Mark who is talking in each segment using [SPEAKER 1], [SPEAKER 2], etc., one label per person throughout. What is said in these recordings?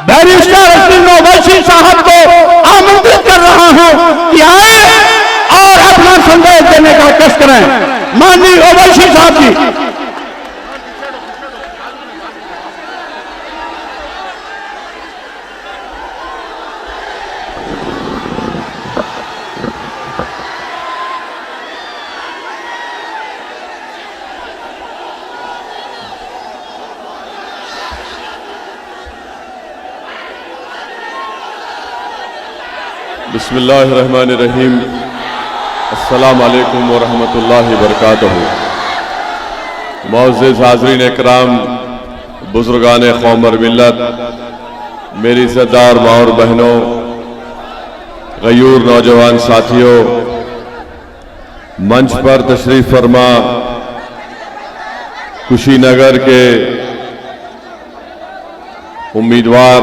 [SPEAKER 1] Barrister असीम ओवैसी साहब को आमंत्रित कर रहा हूं कि आए और अपना संदेश देने का कष्ट करें। माननीय ओवैसी साहब जी।
[SPEAKER 2] बिस्मिल्लाहिर्रहमानिर्रहीम। अस्सलाम वालेकुम वरहमतुल्लाहि वबरकातुहू। मुअज़्ज़िज़ हाज़रीन इकराम, बुज़ुर्गान क़ौम और मिल्लत, मेरी इज़्ज़तदार माँ और बहनों, गयूर नौजवान साथियों, मंच पर तशरीफ़ फरमा कुशीनगर के उम्मीदवार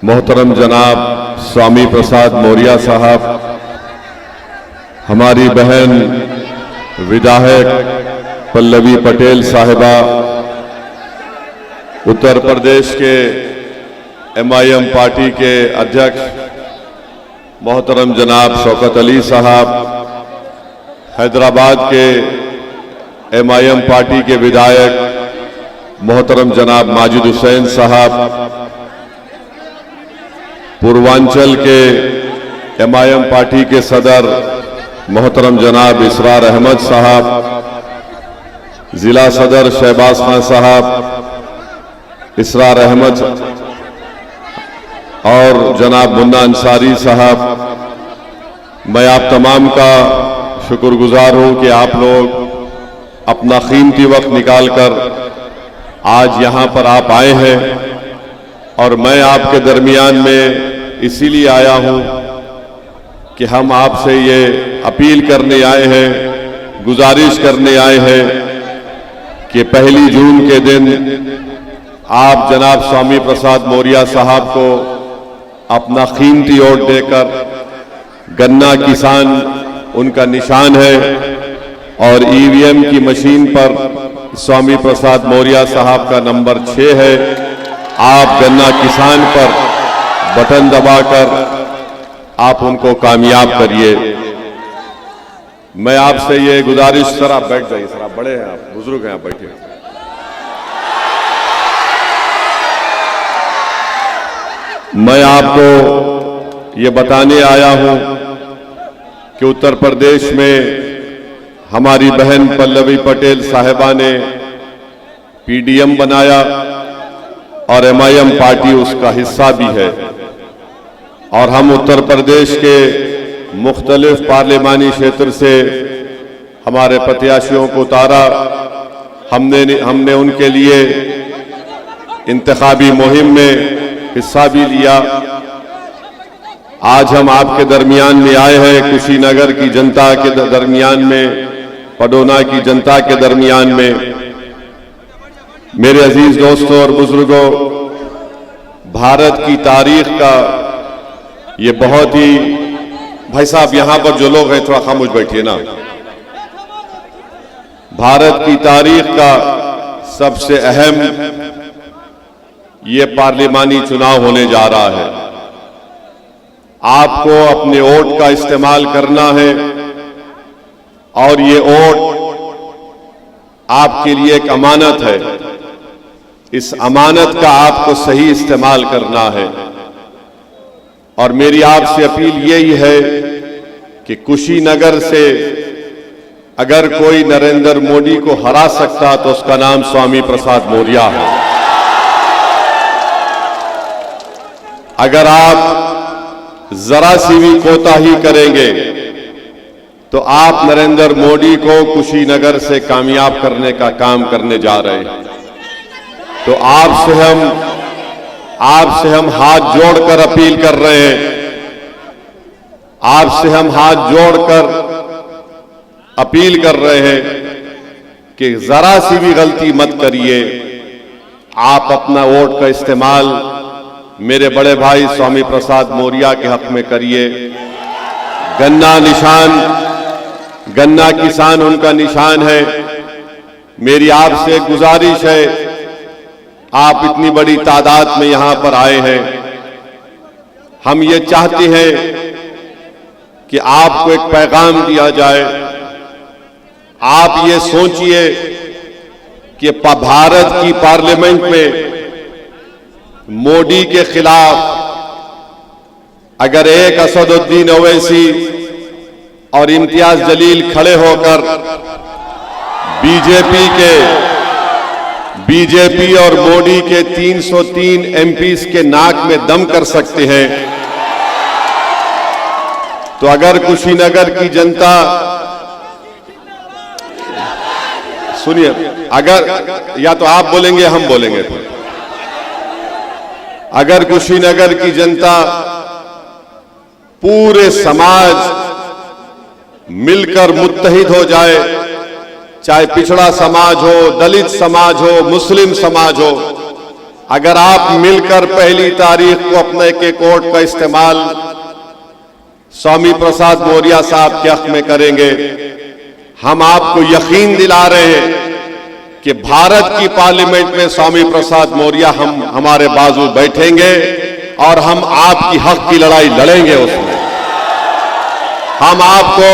[SPEAKER 2] मोहतरम जनाब स्वामी प्रसाद मौर्य साहब, हमारी बहन विधायक पल्लवी पटेल साहिबा, उत्तर प्रदेश के MIM पार्टी के अध्यक्ष मोहतरम जनाब शौकत अली साहब, हैदराबाद के MIM पार्टी के विधायक मोहतरम जनाब माजिद हुसैन साहब, पूर्वांचल के MIM पार्टी के सदर मोहतरम जनाब इसरार अहमद साहब, जिला सदर शहबाज खान साहब, इसरार अहमद और जनाब मुन्ना अंसारी साहब, मैं आप तमाम का शुक्रगुजार हूं कि आप लोग अपना कीमती वक्त निकालकर आज यहां पर आप आए हैं। और मैं आपके दरमियान में इसीलिए आया हूं कि हम आपसे ये अपील करने आए हैं, गुजारिश करने आए हैं कि 1 जून के दिन आप जनाब स्वामी प्रसाद मौर्य साहब को अपना कीमती वोट देकर, गन्ना किसान उनका निशान है और EVM की मशीन पर स्वामी प्रसाद मौर्य साहब का नंबर 6 है, आप गन्ना किसान पर बटन दबाकर आप उनको कामयाब करिए। मैं आपसे ये गुजारिश, सर आप बैठ जाइए, सर आप बड़े हैं, आप बुजुर्ग हैं, आप बैठिए। मैं आपको ये बताने आया हूं कि उत्तर प्रदेश में हमारी बहन पल्लवी पटेल साहिबा ने PDM बनाया और MIM पार्टी उसका हिस्सा भी है। और हम उत्तर प्रदेश के मुख्तलिफ पार्लिमानी क्षेत्र से हमारे प्रत्याशियों को उतारा। हमने उनके लिए इंतखाबी मुहिम में हिस्सा भी लिया। आज हम आपके दरमियान में आए हैं, कुशीनगर की जनता के दरमियान में, पडोना की जनता के दरमियान में। मेरे अजीज दोस्तों और बुजुर्गों, भारत की तारीख का ये बहुत ही, भाई साहब यहां पर जो लोग हैं थोड़ा खामोश बैठिए ना। भारत की तारीख का सबसे अहम ये पार्लिमानी चुनाव होने जा रहा है। आपको अपने वोट का इस्तेमाल करना है और ये वोट आपके लिए एक अमानत है। इस अमानत का आपको सही इस्तेमाल करना है। और मेरी आपसे अपील यही है कि कुशीनगर से अगर कोई नरेंद्र मोदी को हरा सकता तो उसका नाम स्वामी प्रसाद मौर्य है। अगर आप जरा सी भी कोताही करेंगे तो आप नरेंद्र मोदी को कुशीनगर से कामयाब करने का काम करने जा रहे हैं। तो आपसे हम हाथ जोड़कर अपील कर रहे हैं, आपसे हम हाथ जोड़कर अपील कर रहे हैं कि जरा सी भी गलती मत करिए। आप अपना वोट का इस्तेमाल मेरे बड़े भाई स्वामी प्रसाद मौर्य के हक में करिए। गन्ना निशान, गन्ना किसान उनका निशान है। मेरी आपसे गुजारिश है आप इतनी बड़ी तादाद में यहां पर आए हैं। हम ये चाहते हैं कि आपको एक पैगाम दिया जाए। आप ये सोचिए कि भारत की पार्लियामेंट में मोदी के खिलाफ अगर एक असदुद्दीन ओवैसी और इम्तियाज जलील खड़े होकर बीजेपी और मोदी के 303 एमपीज के नाक में दम कर सकते हैं, तो अगर कुशीनगर की जनता, सुनिए, अगर या तो आप बोलेंगे हम बोलेंगे, अगर कुशीनगर की जनता पूरे समाज मिलकर मुत्तहिद हो जाए, चाहे पिछड़ा समाज हो, दलित समाज हो, मुस्लिम समाज हो, अगर आप मिलकर पहली तारीख को अपने एक वोट का इस्तेमाल स्वामी प्रसाद मौर्य साहब के हक में करेंगे, हम आपको यकीन दिला रहे हैं कि भारत की पार्लियामेंट में स्वामी प्रसाद मौर्य हमारे बाजू बैठेंगे और हम आपकी हक की लड़ाई लड़ेंगे। उसमें हम आपको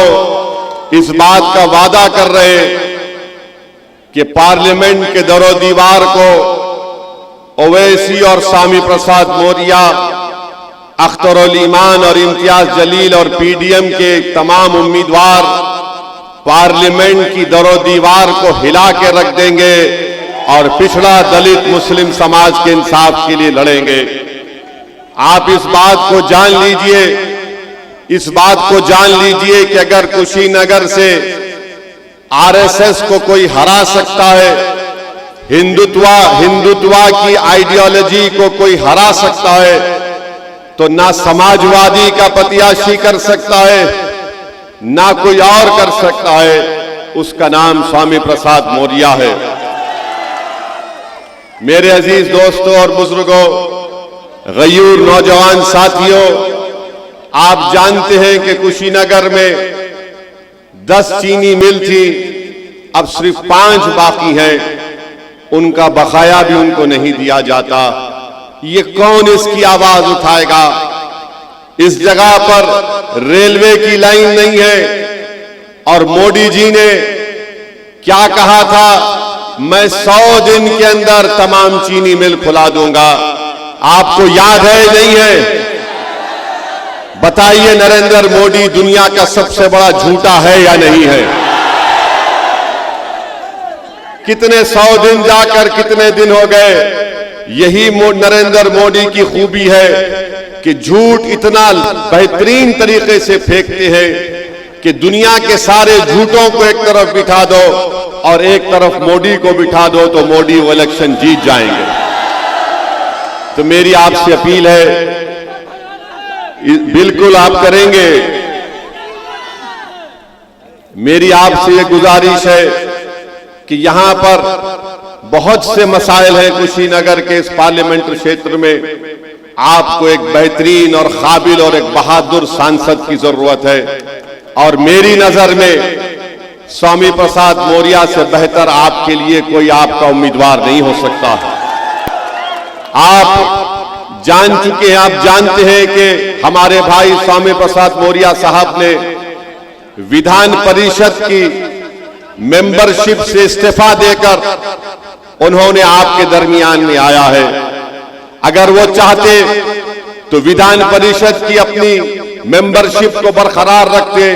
[SPEAKER 2] इस बात का वादा कर रहे हैं कि पार्लियामेंट के दरो दीवार को ओवैसी और स्वामी प्रसाद मौर्य, अख्तरुल ईमान और इम्तियाज जलील और पीडीएम के तमाम उम्मीदवार पार्लियामेंट की दरो दीवार को हिला के रख देंगे और पिछड़ा दलित मुस्लिम समाज के इंसाफ के लिए लड़ेंगे। आप इस बात को जान लीजिए, इस बात को जान लीजिए कि अगर कुशीनगर से आरएसएस को कोई हरा सकता है, हिंदुत्व की आइडियोलॉजी को कोई हरा सकता है, तो ना समाजवादी का प्रत्याशी कर सकता है, ना कोई और कर सकता है। उसका नाम स्वामी प्रसाद मौर्य है। मेरे अजीज दोस्तों और बुजुर्गों, गयूर नौजवान साथियों, आप जानते हैं कि कुशीनगर में 10 चीनी मिल थी, अब सिर्फ 5 बाकी हैं। उनका बकाया भी उनको नहीं दिया जाता। ये कौन इसकी आवाज उठाएगा? इस जगह पर रेलवे की लाइन नहीं है और मोदी जी ने क्या कहा था, मैं 100 दिन के अंदर तमाम चीनी मिल खुला दूंगा। आपको याद है नहीं है? बताइए, नरेंद्र मोदी दुनिया का सबसे बड़ा झूठा है या नहीं है? कितने 100 दिन जाकर कितने दिन हो गए? यही नरेंद्र मोदी की खूबी है कि झूठ इतना बेहतरीन तरीके से फेंकते हैं कि दुनिया के सारे झूठों को एक तरफ बिठा दो और एक तरफ मोदी को बिठा दो तो मोदी वो इलेक्शन जीत जाएंगे। तो मेरी आपसे अपील है, बिल्कुल आप करेंगे। मेरी आपसे ये गुजारिश है कि यहां पर बहुत से मसाइल हैं कुशीनगर के इस पार्लियामेंट्री क्षेत्र में। आपको एक बेहतरीन और काबिल और एक बहादुर सांसद की जरूरत है और मेरी नजर में स्वामी प्रसाद मौर्य से बेहतर आपके लिए कोई आपका उम्मीदवार नहीं हो सकता। आप जान चुके हैं, आप जानते हैं कि हमारे भाई स्वामी प्रसाद मौर्य साहब ने विधान परिषद की मेंबरशिप से इस्तीफा देकर उन्होंने आपके दरमियान में आया है। अगर वो चाहते तो विधान परिषद की अपनी मेंबरशिप को बरकरार रखते,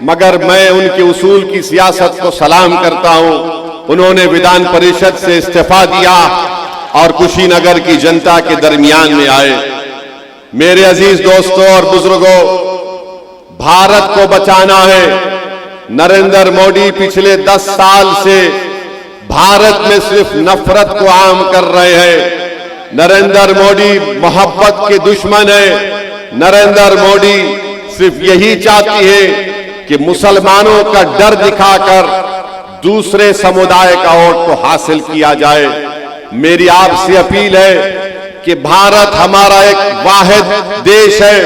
[SPEAKER 2] मगर मैं उनके उसूल की सियासत को सलाम करता हूं। उन्होंने विधान परिषद से इस्तीफा दिया और कुशीनगर की जनता के दरमियान में आए। मेरे अजीज दोस्तों और बुजुर्गों, भारत को बचाना है। नरेंद्र मोदी पिछले 10 साल से भारत में सिर्फ नफरत को आम कर रहे हैं। नरेंद्र मोदी मोहब्बत के दुश्मन है। नरेंद्र मोदी सिर्फ यही चाहती है कि मुसलमानों का डर दिखाकर दूसरे समुदाय का वोट को हासिल किया जाए। मेरी आपसे अपील है कि भारत हमारा एक वाहिद देश है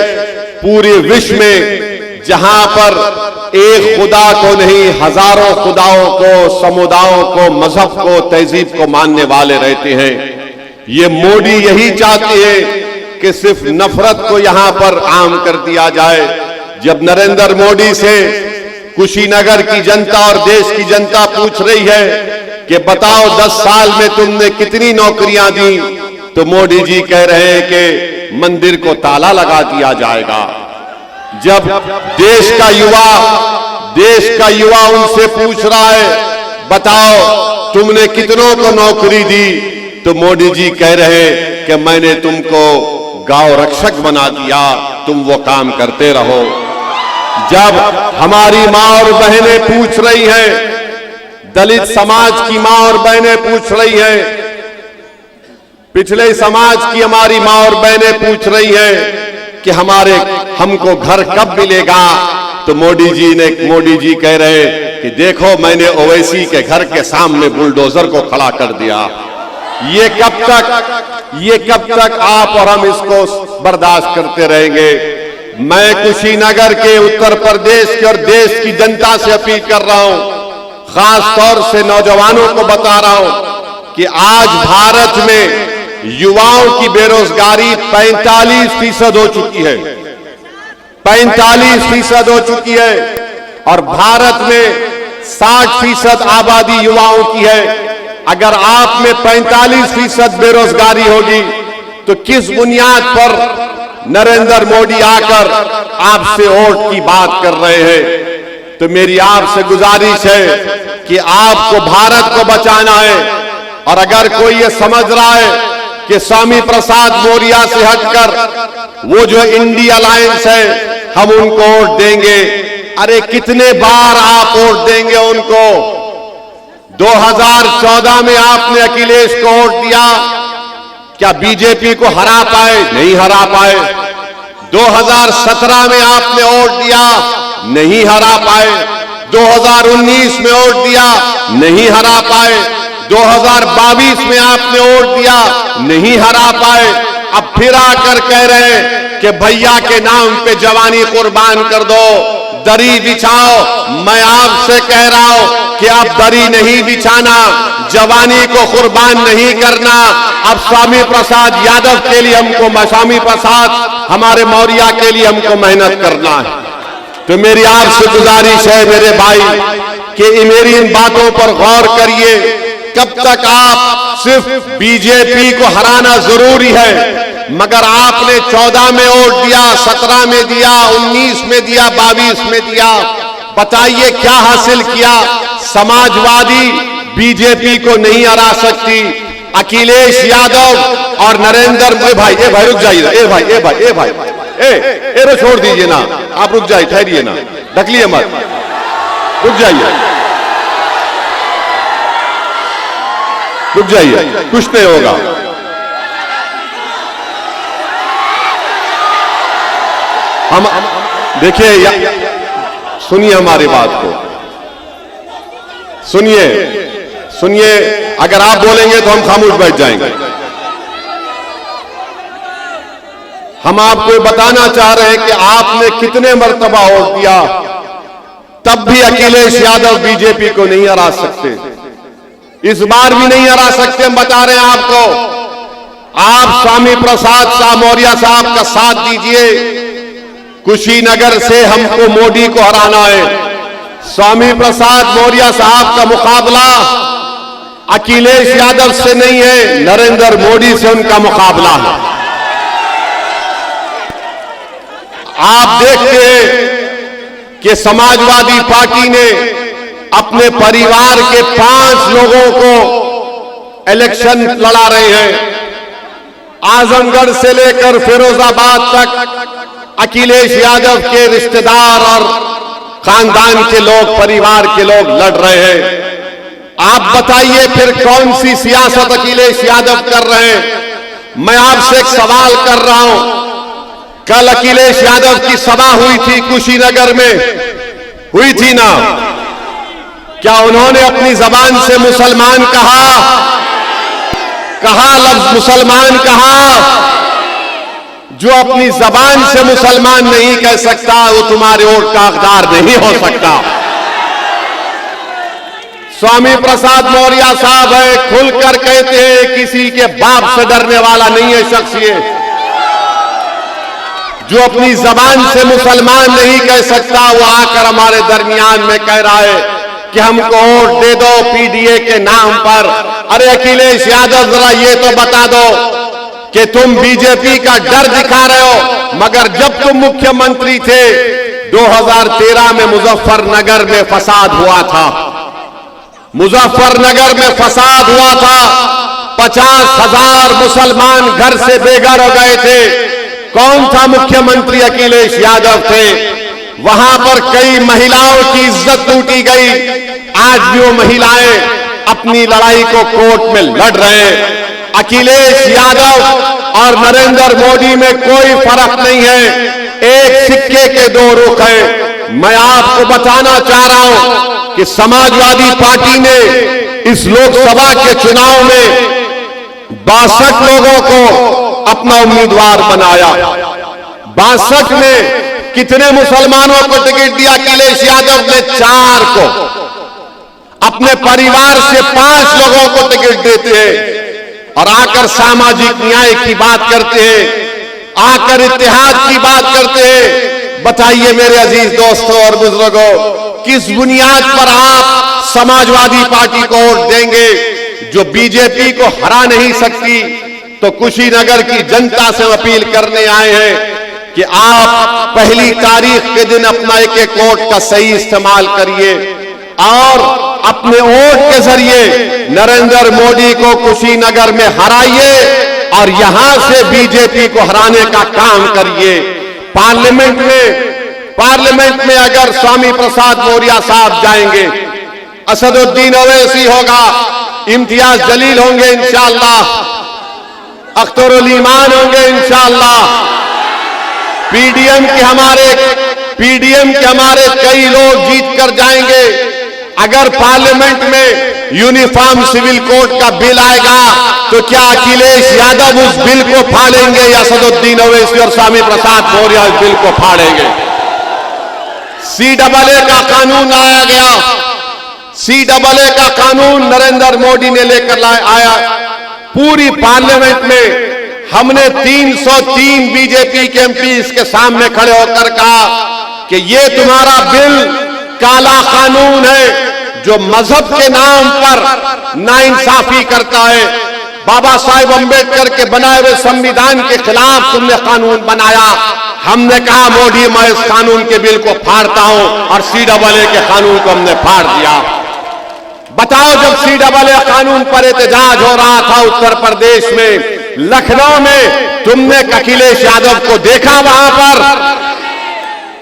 [SPEAKER 2] पूरे विश्व में जहां पर एक खुदा को नहीं, हजारों खुदाओं को, समुदायों को, मजहब को, तहजीब को मानने वाले रहते हैं। ये मोदी यही चाहती है कि सिर्फ नफरत को यहां पर आम कर दिया जाए। जब नरेंद्र मोदी से कुशीनगर की जनता और देश की जनता पूछ रही है कि बताओ 10 साल में तुमने कितनी नौकरियां दी, तो मोदी जी कह रहे हैं कि मंदिर को ताला लगा दिया जाएगा। जब देश का युवा उनसे पूछ रहा है बताओ तुमने कितनों को नौकरी दी, तो मोदी जी कह रहे हैं कि मैंने तुमको गांव रक्षक बना दिया, तुम वो काम करते रहो। जब हमारी मां और बहनें पूछ रही हैं, दलित समाज की मां और बहनें पूछ रही हैं, पिछले समाज की हमारी मां और बहनें पूछ रही हैं कि हमको घर कब मिलेगा, तो मोदी जी कह रहे हैं कि देखो मैंने ओवैसी के घर के सामने बुलडोजर को खड़ा कर दिया। ये कब तक आप और हम इसको बर्दाश्त करते रहेंगे। मैं कुशीनगर के, उत्तर प्रदेश के और देश की जनता से अपील कर रहा हूं, खास तौर से नौजवानों को बता रहा हूं कि आज भारत में युवाओं की बेरोजगारी 45% हो चुकी है, 45% हो चुकी है, और भारत में 60% आबादी युवाओं की है। अगर आप में 45% बेरोजगारी होगी तो किस बुनियाद पर नरेंद्र मोदी आकर आपसे वोट की बात कर रहे हैं। तो मेरी आपसे गुजारिश है कि आपको भारत को बचाना है, और अगर कोई ये समझ रहा है कि स्वामी प्रसाद मौर्य से हटकर वो जो इंडिया अलायंस है हम उनको वोट देंगे, अरे कितने बार आप वोट देंगे उनको। 2014 में आपने अखिलेश को वोट दिया, क्या बीजेपी को हरा पाए? नहीं हरा पाए। 2017 में आपने वोट दिया, नहीं हरा पाए। 2019 में वोट दिया, नहीं हरा पाए। 2022 में आपने वोट दिया, नहीं हरा पाए। अब फिर आकर कह रहे हैं कि भैया के नाम पे जवानी कुर्बान कर दो, दरी बिछाओ। मैं आपसे कह रहा हूं कि अब दरी नहीं बिछाना, जवानी को कुर्बान नहीं करना। अब स्वामी प्रसाद यादव के लिए स्वामी प्रसाद हमारे मौर्य के लिए हमको मेहनत करना है। तो मेरी आपसे गुजारिश है मेरे भाई कि मेरी इन बातों पर गौर करिए। कब तक आप सिर्फ बीजेपी को हराना जरूरी है, मगर आपने 14 में वोट दिया, 17 में दिया, 19 में दिया, 22 में दिया। बताइए क्या हासिल किया? समाजवादी बीजेपी को नहीं हरा सकती। अखिलेश यादव और नरेंद्र भाई रुक जाइए, भाई छोड़ दीजिए ना, आप रुक जाइए, ठहरिए ना, ढकलिए मत, रुक जाइए, कुछ नहीं होगा। हम देखिए, सुनिए हमारी बात को, सुनिए, अगर आप बोलेंगे तो हम खामोश बैठ जाएंगे। हम आपको बताना चाह रहे हैं कि आपने कितने मर्तबा वोट दिया, तब भी अखिलेश यादव बीजेपी को नहीं हरा सकते। इस बार भी नहीं हरा सकते। हम बता रहे हैं आपको, आप स्वामी प्रसाद मौर्य साहब का साथ दीजिए। कुशीनगर से हमको मोदी को हराना है। स्वामी प्रसाद मौर्य साहब का मुकाबला अखिलेश यादव से नहीं है, नरेंद्र मोदी से उनका मुकाबला है। आप देखते हैं कि समाजवादी पार्टी ने अपने परिवार के 5 लोगों को इलेक्शन लड़ा रहे हैं। आजमगढ़ से लेकर फिरोजाबाद तक अखिलेश यादव के रिश्तेदार और खानदान के लोग, परिवार के लोग लड़ रहे हैं। आप बताइए फिर कौन सी सियासत अखिलेश यादव कर रहे हैं? मैं आपसे एक सवाल कर रहा हूं। कल अखिलेश यादव की सभा हुई थी कुशीनगर में, हुई थी ना? क्या उन्होंने अपनी जबान से मुसलमान कहा लफ्ज मुसलमान कहा? जो अपनी जबान से मुसलमान नहीं कह सकता वो तुम्हारे वोट का हकदार नहीं हो सकता। स्वामी प्रसाद मौर्य साहब है, खुलकर कहते हैं किसी के बाप से डरने वाला नहीं है शख्स ये, जो अपनी जबान से मुसलमान नहीं कह सकता, वो आकर हमारे दरमियान में कह रहा है कि हमको वोट दे दो पीडीए के नाम पर। अरे अखिलेश यादव, जरा ये तो बता दो कि तुम बीजेपी का डर दिखा रहे हो, मगर जब तुम मुख्यमंत्री थे 2013 में मुजफ्फरनगर में फसाद हुआ था, मुजफ्फरनगर में फसाद हुआ था, 50,000 मुसलमान घर से बेघर हो गए थे। कौन था मुख्यमंत्री? अखिलेश यादव थे। वहां पर कई महिलाओं की इज्जत लूटी गई। आज भी वो महिलाएं अपनी लड़ाई को कोर्ट में लड़ रहे हैं। अखिलेश यादव और नरेंद्र मोदी में कोई फर्क नहीं है, एक सिक्के के दो रुख हैं। मैं आपको बताना चाह रहा हूं कि समाजवादी पार्टी ने इस लोकसभा के चुनाव में 62 लोगों को अपना उम्मीदवार बनाया। 62 में कितने मुसलमानों को टिकट दिया? अखिलेश यादव ने 4 को। अपने परिवार से 5 लोगों को टिकट देते हैं और आकर सामाजिक न्याय की बात करते हैं, आकर इत्तेहाद की बात करते हैं। बताइए मेरे अजीज दोस्तों और बुजुर्गों, किस बुनियाद पर आप समाजवादी पार्टी को वोट देंगे जो बीजेपी को हरा नहीं सकती? तो कुशीनगर की जनता से अपील करने आए हैं कि आप पहली तारीख के दिन अपना एक वोट का सही इस्तेमाल करिए और अपने वोट के जरिए नरेंद्र मोदी को कुशीनगर में हराइए और यहां से बीजेपी को हराने का काम करिए। पार्लियामेंट में अगर स्वामी प्रसाद मौर्य साहब जाएंगे, असदुद्दीन ओवैसी होगा, इम्तियाज जलील होंगे इंशाअल्लाह, अख्तरुल ईमान होंगे इंशाअल्लाह, पीडीएम के हमारे कई लोग जीत कर जाएंगे। अगर पार्लियामेंट में यूनिफॉर्म सिविल कोड का बिल आएगा तो क्या अखिलेश यादव उस बिल को फाड़ेंगे या असदुद्दीन ओवैसी और स्वामी प्रसाद मौर्य उस बिल को फाड़ेंगे? CAA का कानून लाया गया, CAA का कानून नरेंद्र मोदी ने लेकर आया। पूरी पार्लियामेंट में हमने 303 बीजेपी के एमपी इसके सामने खड़े होकर कहा कि ये तुम्हारा बिल काला कानून है जो मजहब के नाम पर नाइंसाफी करता है। बाबा साहेब अंबेडकर के बनाए हुए संविधान के खिलाफ तुमने कानून बनाया। हमने कहा मोदी, मैं इस कानून के बिल को फाड़ता हूं और CAA के कानून को हमने फाड़ दिया। बताओ, जब CAA कानून पर एहतजाज हो रहा था उत्तर प्रदेश में, लखनऊ में, तुमने अखिलेश यादव को देखा वहां पर?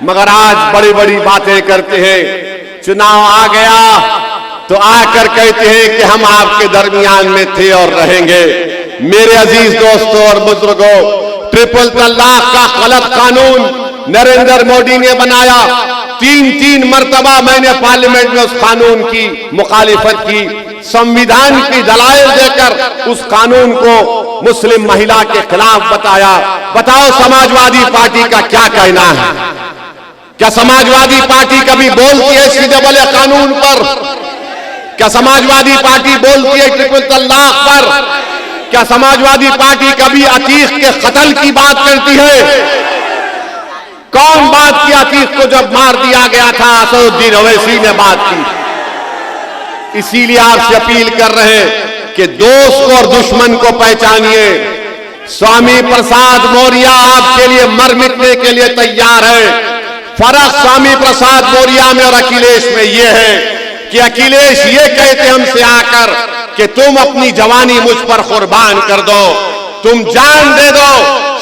[SPEAKER 2] मगर आज बड़ी बड़ी बातें करते हैं। चुनाव आ गया तो आकर कहते हैं कि हम आपके दरमियान में थे और रहेंगे। मेरे अजीज दोस्तों और बुजुर्गों, ट्रिपल तलाक का गलत कानून नरेंद्र मोदी ने बनाया। 3 मरतबा मैंने पार्लियामेंट में उस कानून की मुखालिफत की, संविधान की दलाइल देकर उस कानून को मुस्लिम महिला के खिलाफ बताया। बताओ, समाजवादी पार्टी का क्या कहना है? क्या समाजवादी पार्टी कभी बोलती है CAA कानून पर? क्या समाजवादी पार्टी बोलती है ट्रिपल तलाक पर? क्या समाजवादी पार्टी कभी अतीक के कत्ल की बात करती है? कौन बात की अतीक को जब मार दिया गया था? असदुद्दीन ओवैसी ने बात की। इसीलिए आपसे अपील कर रहे हैं कि दोस्त और दुश्मन को पहचानिए। स्वामी प्रसाद मौर्य आपके लिए मर मिटने के लिए तैयार है। फर्क स्वामी प्रसाद मौर्य में और अखिलेश में यह है कि अखिलेश ये कहते हमसे आकर कि तुम अपनी जवानी मुझ पर कुर्बान कर दो, तुम जान दे दो।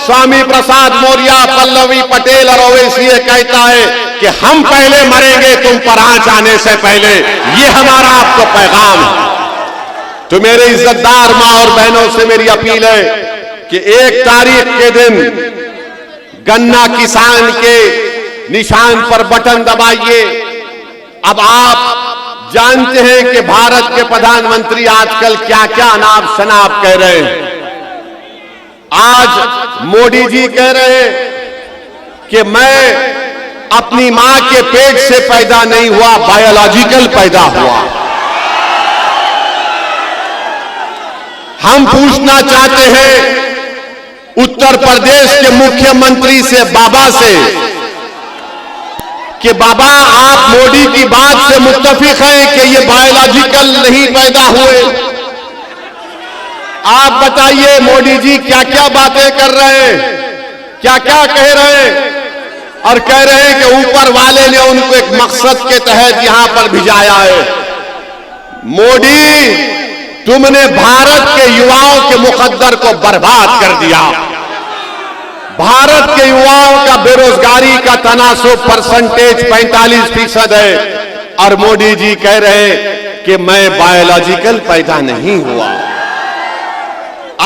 [SPEAKER 2] स्वामी प्रसाद मौर्य, पल्लवी पटेल और ओवैसी ये कहता है कि हम पहले मरेंगे तुम पर आंच आने से पहले। ये हमारा आपको पैगाम है। तो मेरे इज्जतदार मां और बहनों से मेरी अपील है कि 1 तारीख के दिन गन्ना किसान के निशान पर बटन दबाइए। अब आप जानते हैं कि भारत के प्रधानमंत्री आजकल क्या क्या अनाप शनाप कह रहे हैं। आज मोदी जी कह रहे हैं कि मैं अपनी मां के पेट से पैदा नहीं हुआ, बायोलॉजिकल पैदा हुआ। हम पूछना चाहते हैं उत्तर प्रदेश के मुख्यमंत्री से, बाबा से, कि बाबा आप मोदी की बात से मुत्तफिक हैं कि ये बायोलॉजिकल नहीं पैदा हुए? आप बताइए मोदी जी क्या क्या बातें कर रहे हैं, क्या क्या कह रहे हैं, और कह रहे हैं कि ऊपर वाले ने उनको एक मकसद के तहत यहां पर भिजाया है। मोदी, तुमने भारत के युवाओं के मुकद्दर को बर्बाद कर दिया। भारत के युवाओं का बेरोजगारी का तनासुब परसेंटेज 45% है, और मोदी जी कह रहे हैं कि मैं बायोलॉजिकल पैदा नहीं हुआ।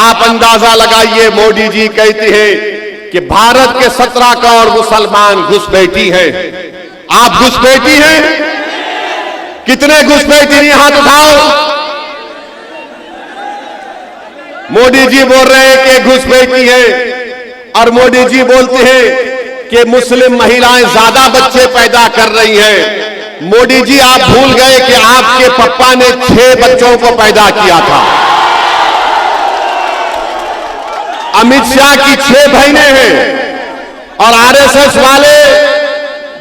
[SPEAKER 2] आप अंदाजा लगाइए, मोदी जी कहते हैं कि भारत के 17 करोड़ मुसलमान घुसपैठी हैं। आप घुसपैठी हैं? कितने घुसपैठी हैं? हाथ उठाओ। मोदी जी बोल रहे हैं कि घुसपैठी है, और मोदी जी बोलते हैं कि मुस्लिम महिलाएं ज्यादा बच्चे पैदा कर रही हैं। मोदी जी आप भूल गए कि आपके पप्पा ने 6 बच्चों को पैदा किया था। अमित शाह की 6 बहनें हैं, और आरएसएस वाले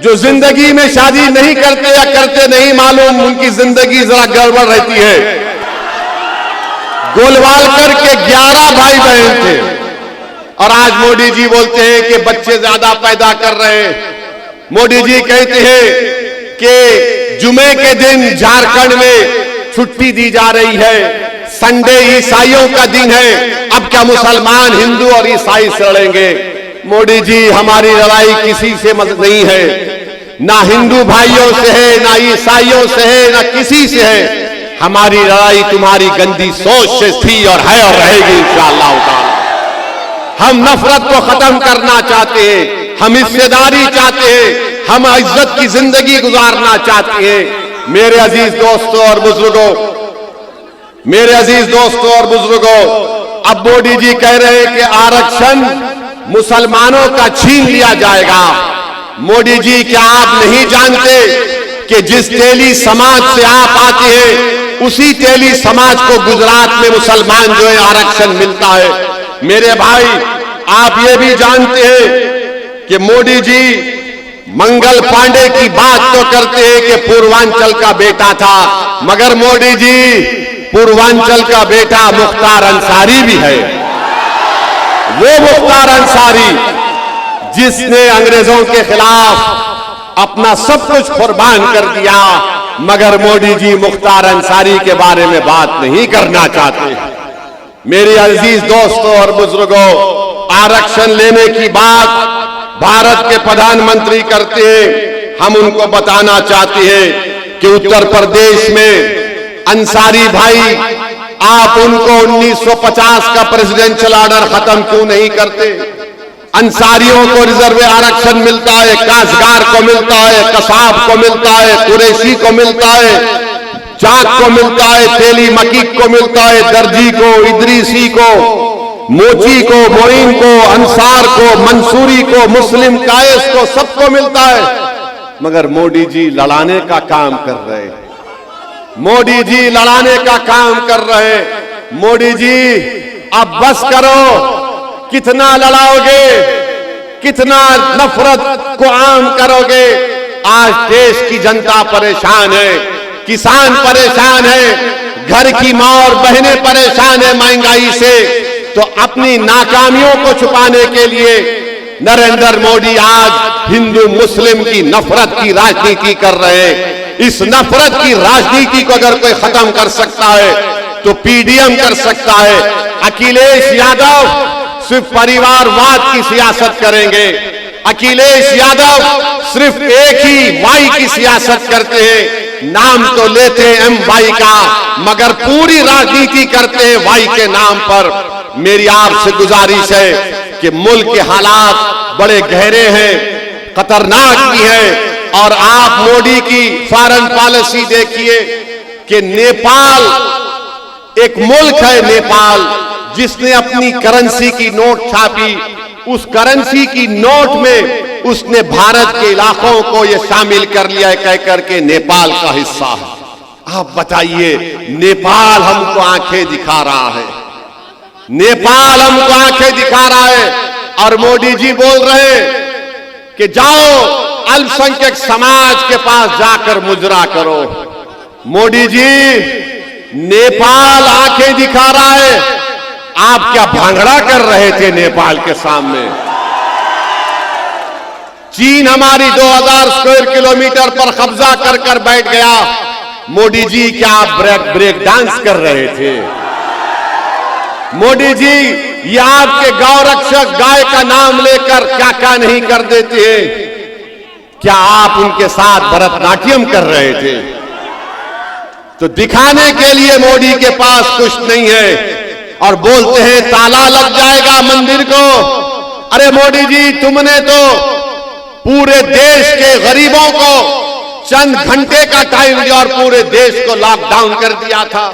[SPEAKER 2] जो जिंदगी में शादी नहीं करते या करते नहीं मालूम, उनकी जिंदगी जरा गड़बड़ रहती है। गोलवालकर के 11 भाई बहन थे, और आज मोदी जी बोलते हैं कि बच्चे ज्यादा पैदा कर रहे हैं। मोदी जी कहते हैं कि जुमे के दिन झारखंड में छुट्टी दी जा रही है, संडे ईसाइयों का दिन है, अब क्या मुसलमान हिंदू और ईसाई से लड़ेंगे? मोदी जी, हमारी लड़ाई किसी से नहीं है, ना हिंदू भाइयों से है, ना ईसाइयों से है, ना किसी से है। हमारी लड़ाई तुम्हारी गंदी सोच से थी और है और रहेगी इंशाअल्लाह ताला। हम नफरत को खत्म करना चाहते हैं, हम हिस्सेदारी चाहते हैं, हम इज्जत की जिंदगी गुजारना चाहते हैं। मेरे अजीज दोस्तों और बुजुर्गों, मेरे अजीज दोस्तों और बुजुर्गों, अब मोदी जी कह रहे हैं कि आरक्षण मुसलमानों का छीन लिया जाएगा। मोदी जी, क्या आप नहीं जानते कि जिस तेली समाज से आप आते हैं, उसी तेली समाज को गुजरात में मुसलमान जो है आरक्षण मिलता है। मेरे भाई, आप ये भी जानते हैं कि मोदी जी मंगल पांडे की बात तो करते हैं कि पूर्वांचल का बेटा था, मगर मोदी जी पूर्वांचल का बेटा मुख्तार अंसारी भी है। वो मुख्तार अंसारी जिसने अंग्रेजों के खिलाफ अपना सब कुछ कुर्बान कर दिया, मगर मोदी जी मुख्तार अंसारी के बारे में बात नहीं करना चाहते। मेरे अजीज दोस्तों और बुजुर्गों, आरक्षण लेने की बात भारत के प्रधानमंत्री करते हैं। हम उनको बताना चाहते हैं कि उत्तर प्रदेश में अंसारी भाई, आप उनको 1950 का प्रेसिडेंशियल ऑर्डर खत्म क्यों नहीं करते? अंसारियों को रिजर्व आरक्षण मिलता है, काश्तकार को मिलता है, कसाब को मिलता है, कुरैशी को मिलता है, चाक को मिलता है, तेली मकीक को मिलता है, दर्जी को, इदरीसी को, मोची को, मोइन को, अंसार को, मंसूरी को, मुस्लिम कायस को, सबको मिलता है। मगर मोदी जी लड़ाने का काम कर रहे हैं। मोदी जी लड़ाने का काम कर रहे हैं। मोदी जी, अब बस करो, कितना लड़ाओगे, कितना नफरत को आम करोगे? आज देश की जनता परेशान है, किसान परेशान है, घर की मां और बहनें परेशान है महंगाई से। तो अपनी नाकामियों को छुपाने के लिए नरेंद्र मोदी आज हिंदू मुस्लिम की नफरत की राजनीति कर रहे हैं। इस नफरत की राजनीति को अगर कोई खत्म कर सकता है तो पीडीएम कर सकता है। अखिलेश यादव सिर्फ परिवारवाद की सियासत करेंगे। अखिलेश यादव सिर्फ एक ही वाई की सियासत करते हैं। नाम तो लेते हैं एम वाई का, मगर पूरी राजनीति करते हैं वाई के नाम पर। मेरी आपसे गुजारिश है कि मुल्क के हालात बड़े गहरे हैं, खतरनाक भी हैं, और आप मोदी की फॉरेन पॉलिसी देखिए कि नेपाल एक मुल्क है, नेपाल, जिसने अपनी करेंसी की नोट छापी। उस करेंसी की नोट में उसने भारत के इलाकों को यह शामिल कर लिया है, कहकर के नेपाल का हिस्सा है। आप बताइए, नेपाल हमको आंखें दिखा रहा है, नेपाल हमको आंखें दिखा रहा है और मोदी जी बोल रहे हैं कि जाओ अल्पसंख्यक समाज के पास जाकर मुजरा करो। मोदी जी, नेपाल आंखें दिखा रहा है, आप क्या भांगड़ा कर रहे थे नेपाल के सामने? चीन हमारी 2000 स्क्वायर किलोमीटर पर कब्जा कर कर बैठ गया। मोदी जी, क्या आप ब्रेक डांस कर रहे थे? मोदी जी, ये आपके गौ रक्षक गाय का नाम लेकर क्या क्या नहीं कर देते हैं? क्या आप उनके साथ भरतनाट्यम कर रहे थे? तो दिखाने के लिए मोदी के पास कुछ नहीं है और बोलते हैं ताला लग जाएगा मंदिर को। अरे मोदी जी, तुमने तो पूरे देश के गरीबों को चंद घंटे का टाइम दिया और पूरे देश को लॉकडाउन कर दिया था।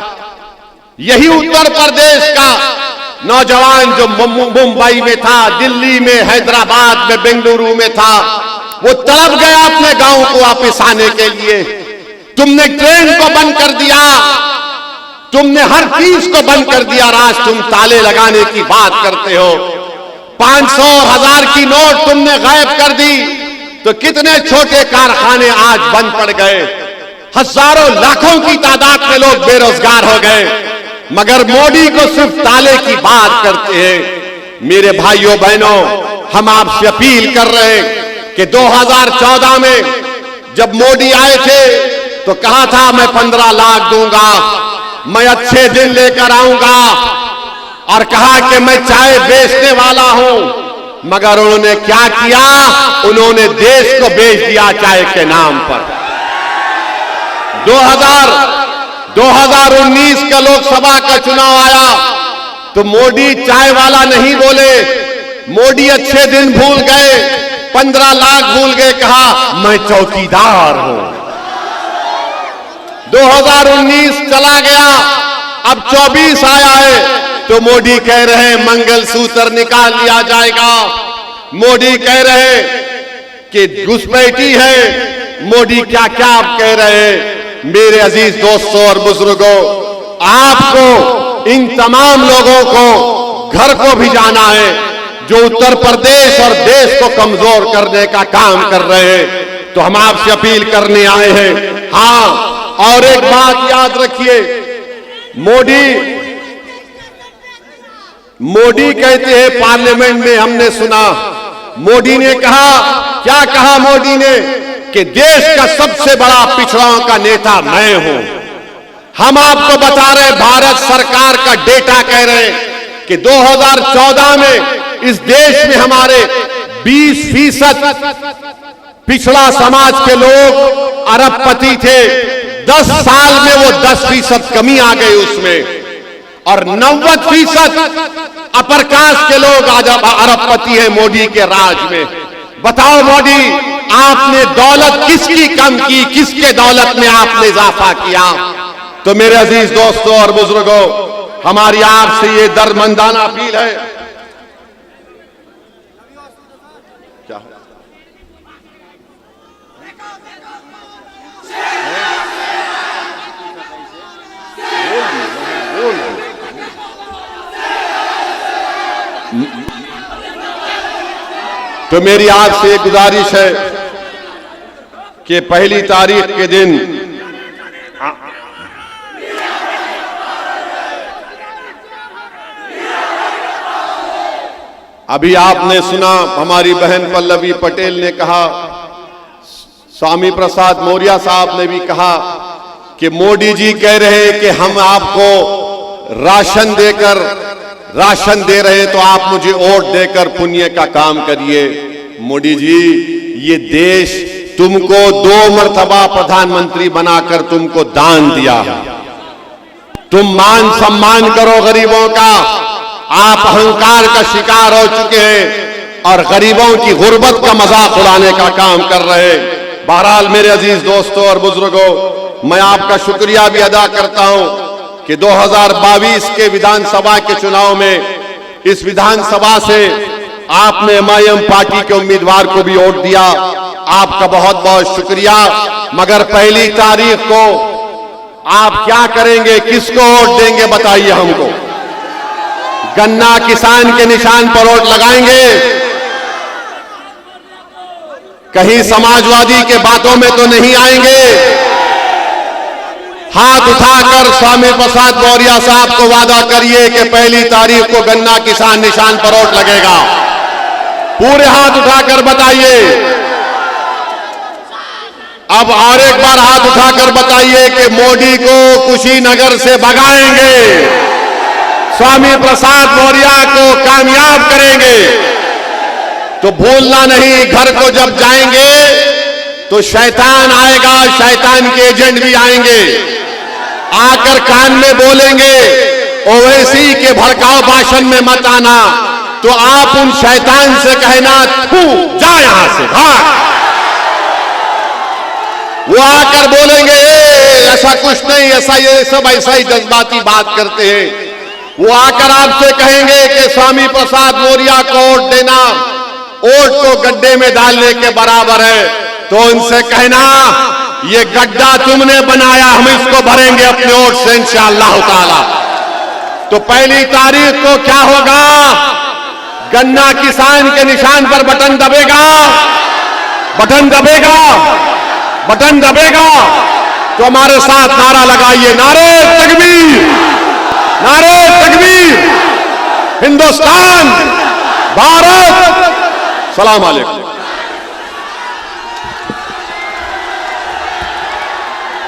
[SPEAKER 2] यही उत्तर प्रदेश का नौजवान जो मुंबई में था, दिल्ली में, हैदराबाद में, बेंगलुरु में था, वो तड़प गया अपने गांव को वापस आने के लिए। तुमने ट्रेन को बंद कर दिया, तुमने हर चीज को बंद कर दिया। आज तुम ताले लगाने की बात करते हो। 500 और 1000 की नोट तुमने गायब कर दी, तो कितने छोटे कारखाने आज बंद पड़ गए। हजारों लाखों की तादाद में लोग बेरोजगार हो गए, मगर मोदी को सिर्फ ताले की बात करते हैं। मेरे भाइयों बहनों, हम आपसे अपील कर रहे हैं कि 2014 में जब मोदी आए थे तो कहा था मैं 15 लाख दूंगा, मैं अच्छे दिन लेकर आऊंगा, और कहा कि मैं चाय बेचने वाला हूं। मगर उन्होंने क्या किया? उन्होंने देश को बेच दिया चाय के नाम पर। 2019 का लोकसभा का चुनाव आया तो मोदी चाय वाला नहीं बोले, मोदी अच्छे दिन भूल गए, 15 लाख भूल गए, कहा मैं चौकीदार हूं। 2019 चला गया, अब 24 आया है तो मोदी कह रहे हैं मंगलसूत्र निकाल लिया जाएगा। मोदी कह रहे हैं कि घुसपैठी है। मोदी क्या क्या आप कह रहे हैं। मेरे अजीज दोस्तों और बुजुर्गों, आपको इन तमाम लोगों को घर को भी जाना है जो उत्तर प्रदेश और देश को कमजोर करने का काम कर रहे हैं। तो हम आपसे अपील करने आए हैं। हां, और एक बात याद रखिए, मोदी कहते हैं पार्लियामेंट में, हमने सुना मोदी ने कहा, क्या कहा मोदी ने, कि देश का सबसे बड़ा पिछड़ाओं का नेता मैं हूं। हम आपको बता रहे, भारत सरकार का डेटा कह रहे हैं कि 2014 में इस देश में हमारे 20% पिछड़ा समाज के लोग अरबपति थे। 10 साल में वो 10% कमी आ गई उसमें, और 90% अपर कास्ट के लोग आज अरबपति हैं मोदी के राज में। बताओ मोदी, आपने दौलत किसकी कम की, किसके दौलत में आपने इजाफा किया? तो मेरे अजीज दोस्तों और बुजुर्गों, हमारी आपसे ये दर्दमंदाना अपील है। क्या तो मेरी आपसे एक गुजारिश है कि 1 तारीख के दिन अभी आपने सुना, हमारी बहन पल्लवी पटेल ने कहा, स्वामी प्रसाद मौर्य साहब ने भी कहा कि मोदी जी कह रहे हैं कि हम आपको राशन दे रहे हैं तो आप मुझे वोट देकर पुण्य का काम करिए। मोदी जी, ये देश तुमको 2 मर्तबा प्रधानमंत्री बनाकर तुमको दान दिया। तुम मान सम्मान करो गरीबों का। आप अहंकार का शिकार हो चुके हैं और गरीबों की गुर्बत का मजाक उड़ाने का काम कर रहे हैं। बहरहाल मेरे अजीज दोस्तों और बुजुर्गों, मैं आपका शुक्रिया भी अदा करता हूं कि 2022 के विधानसभा के चुनाव में इस विधानसभा से आपने एमआईएम पार्टी के उम्मीदवार को भी वोट दिया। आपका बहुत बहुत शुक्रिया। मगर 1 तारीख को आप क्या करेंगे, किसको वोट देंगे, बताइए हमको। गन्ना किसान के निशान पर वोट लगाएंगे। कहीं समाजवादी के बातों में तो नहीं आएंगे। हाथ उठाकर स्वामी प्रसाद मौर्य साहब को वादा करिए कि 1 तारीख को गन्ना किसान निशान पर वोट लगेगा। पूरे हाथ उठाकर बताइए। अब और एक बार हाथ उठाकर बताइए कि मोदी को कुशीनगर से भगाएंगे, स्वामी प्रसाद मौर्य को कामयाब करेंगे। तो भूलना नहीं, घर को जब जाएंगे तो शैतान आएगा, शैतान के एजेंट भी आएंगे, आकर कान में बोलेंगे ओवैसी के भड़काऊ भाषण में मत आना। तो आप उन शैतान से कहना थू जा यहां से भाग। वो आकर बोलेंगे ऐसा कुछ नहीं, ऐसा ये सब ऐसा ही जज्बाती बात करते हैं। वो आकर आपसे कहेंगे कि स्वामी प्रसाद मौर्य को वोट देना वोट को गड्ढे में डालने के बराबर है। तो उनसे कहना ये गड्ढा तुमने बनाया, हम इसको भरेंगे अपने वोट से इंशाअल्लाह ताला। तो 1 तारीख को क्या होगा? गन्ना किसान के निशान पर बटन दबेगा, बटन दबेगा, बटन दबेगा। तो हमारे साथ नारा लगाइए, नारे तकबीर, नारे तकबीर, हिंदुस्तान, भारत। सलाम अलैकुम।